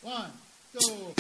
One, two.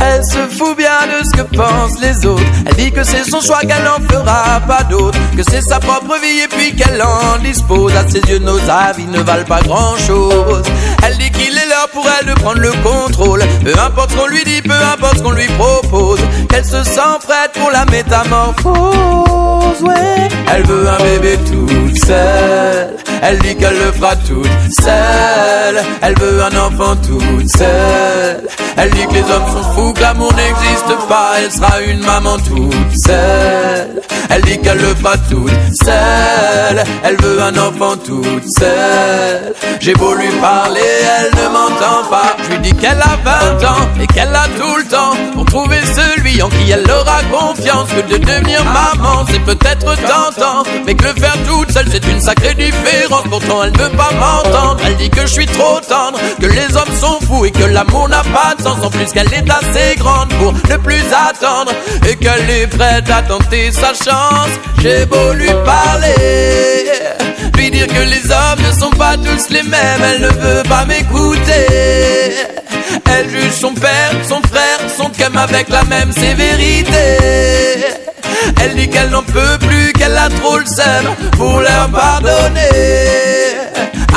Elle se fout bien de ce que pensent les autres. Elle dit que c'est son choix, qu'elle n'en fera pas d'autre, que c'est sa propre vie et puis qu'elle en dispose. À ses yeux, nos avis ne valent pas grand chose. Elle dit qu'il est l'heure pour elle de prendre le contrôle. Peu importe ce qu'on lui dit, peu importe ce qu'on lui propose, qu'elle se sent prête pour la métamorphose. Ouais. Elle veut un bébé toute seule. Elle dit qu'elle le fera toute seule. Elle veut un enfant toute seule. Elle dit que les hommes sont fous, que l'amour n'existe pas. Elle sera une maman toute seule. Elle dit qu'elle le fera toute seule. Elle veut un enfant toute seule. J'ai beau lui parler, elle ne m'entend pas. Je lui dis qu'elle a 20 ans et qu'elle a tout le temps pour trouver celui en qui elle aura confiance. Que de devenir maman, c'est peut-être tentant, mais que le faire toute seule, c'est une sacrée différence. Pourtant elle ne veut pas m'entendre. Elle dit que je suis trop tendre, que les hommes sont fous et que l'amour n'a pas de sens. En plus qu'elle est assez grande pour ne plus attendre et qu'elle est prête à tenter sa chance. J'ai beau lui parler, lui dire que les hommes ne sont pas tous les mêmes, elle ne veut pas m'écouter. Elle juge son père, son frère, son chum avec la même sévérité. Elle dit qu'elle n'en peut plus, qu'elle a trop le seum pour leur pardonner.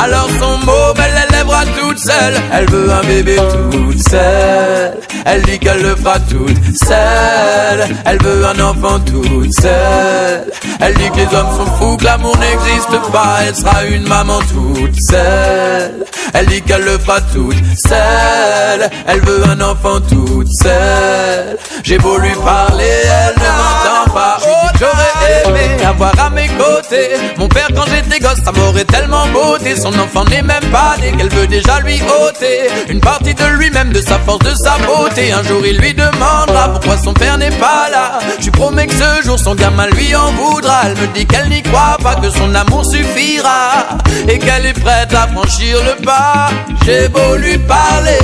Alors son môme, elle l'élèvera toute seule. Elle veut un bébé toute seule. Elle dit qu'elle le fera toute seule. Elle veut un enfant toute seule. Elle dit que les hommes sont fous, que l'amour n'existe pas. Elle sera une maman toute seule. Elle dit qu'elle le fera toute seule. Elle veut un enfant toute seule. J'ai beau lui parler, elle ne m'entend pas. Je lui dis que j'aurais aimé avoir à mes côtés mon père quand j'étais gosse, ça m'aurait tellement beauté. Son enfant n'est même pas né, qu'elle veut déjà lui ôter une partie de lui-même, de sa force, de sa beauté. Un jour il lui demandera pourquoi son père n'est pas là. Je lui promets que ce jour son gamin lui en voudra. Elle me dit qu'elle n'y croit pas, que son amour suffira et qu'elle est prête à franchir le pas. J'ai beau lui parler,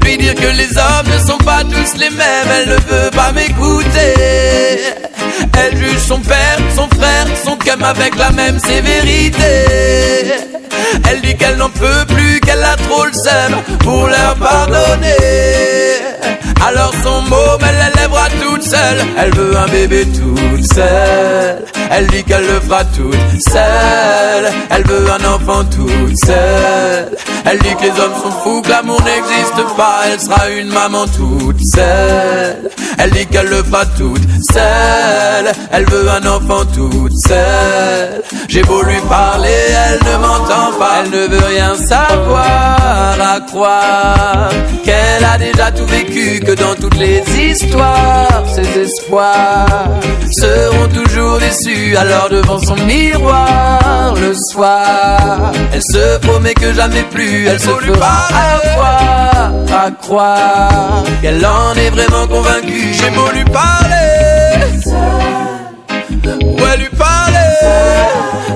lui dire que les hommes ne sont pas tous les mêmes, elle ne veut pas m'écouter. Elle juge son père, son frère, son chum avec la même sévérité. Elle dit qu'elle n'en peut plus, qu'elle a trop le seum pour leur pardonner. Alors son môme, elle l'élèvera toute seule. Elle veut un bébé toute seule. Elle dit qu'elle le fera toute seule. Elle veut un enfant toute seule. Elle dit que les hommes sont fous, que l'amour n'existe pas. Elle sera une maman toute seule. Elle dit qu'elle le fera toute seule. Elle veut un enfant toute seule. J'ai beau lui parler, elle ne m'entend pas. Elle ne veut rien savoir, à croire qu'elle a déjà tout vécu, que dans toutes les histoires, ses espoirs seront toujours déçus. Alors devant son miroir, le soir, elle se promet que jamais plus elle se fera avoir, à croire qu'elle en est vraiment convaincue. J'ai beau lui parler, ouais lui parler,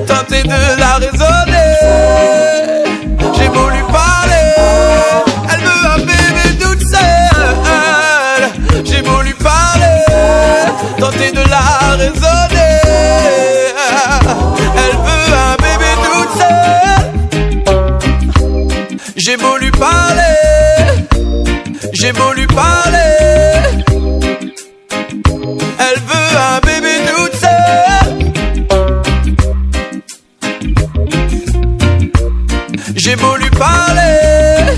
tenter de la raisonner. J'ai beau lui parler, elle veut un bébé toute seule. J'ai beau lui parler, tenter de la raisonner. Elle veut un bébé toute seule. J'ai beau lui parler, j'ai beau lui parler, elle veut un bébé toute seule. J'ai beau lui parler,